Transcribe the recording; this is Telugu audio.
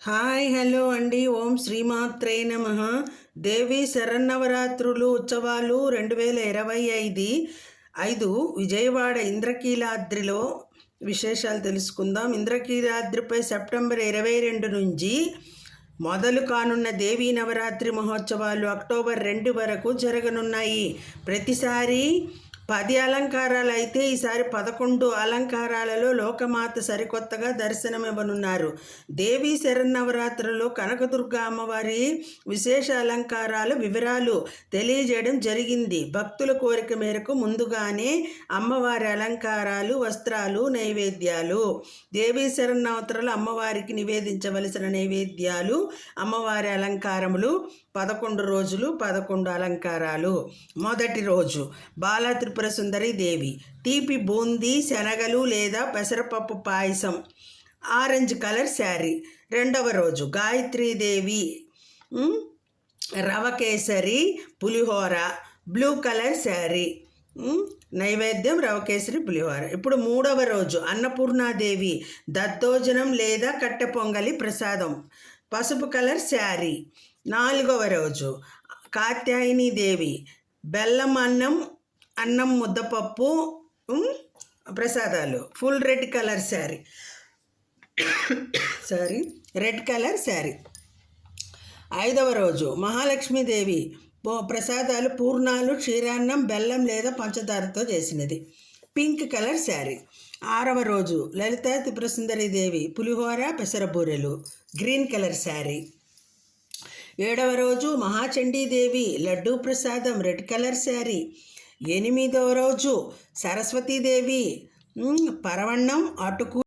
హాయ్ హలో అండి. ఓం శ్రీమాత్రే నమః. దేవి శరన్నవరాత్రులు ఉత్సవాలు 2025 విజయవాడ ఇంద్రకీలాద్రిలో విశేషాలు తెలుసుకుందాం. ఇంద్రకీలాద్రిపై సెప్టెంబర్ 22 నుంచి మొదలు కానున్న దేవీ నవరాత్రి మహోత్సవాలు అక్టోబర్ 2 వరకు జరగనున్నాయి. ప్రతిసారి 10 అలంకారాలు అయితే ఈసారి 11 అలంకారాలలో లోకమాత సరికొత్తగా దర్శనమివ్వనున్నారు. దేవీ శరన్నవరాత్రులలో కనకదుర్గ అమ్మవారి విశేష అలంకారాల వివరాలు తెలియజేయడం జరిగింది. భక్తుల కోరిక మేరకు ముందుగానే అమ్మవారి అలంకారాలు, వస్త్రాలు, నైవేద్యాలు. దేవీ శరన్నవరాత్రులు అమ్మవారికి నివేదించవలసిన నైవేద్యాలు, అమ్మవారి అలంకారములు 11 రోజులు 11 అలంకారాలు. మొదటి రోజు బాల త్రిపుర సుందరి దేవి, తీపి బూందీ, శనగలు లేదా పెసరపప్పు పాయసం, ఆరెంజ్ కలర్ శారీ. రెండవ రోజు గాయత్రీదేవి, రవ కేసరి పులిహోర, బ్లూ కలర్ శారీ. నైవేద్యం రవకేసరి పులిహోర. ఇప్పుడు మూడవ రోజు అన్నపూర్ణాదేవి, దద్దోజనం లేదా కట్టె పొంగలి ప్రసాదం, పసుపు కలర్ శారీ. నాలుగవ రోజు కాత్యాయని దేవి, బెల్లం అన్నం ముద్దపప్పు ప్రసాదాలు, full red colour sari. Red colour sari. ఐదవ రోజు మహాలక్ష్మీదేవి, ప్రసాదాలు పూర్ణాలు, క్షీరాన్నం, బెల్లం లేదా పంచదారతో చేసినది, పింక్ కలర్ శారీ. ఆరవ రోజు లలితా త్రిపురసుందరి దేవి, పులిహోర, పెసరబూరెలు, గ్రీన్ కలర్ శారీ. ఏడవ రోజు మహాచండీదేవి, లడ్డూ ప్రసాదం, రెడ్ కలర్ శారీ. ఎనిమిదవ రోజు సరస్వతీదేవి, పరవన్నం, అటుకు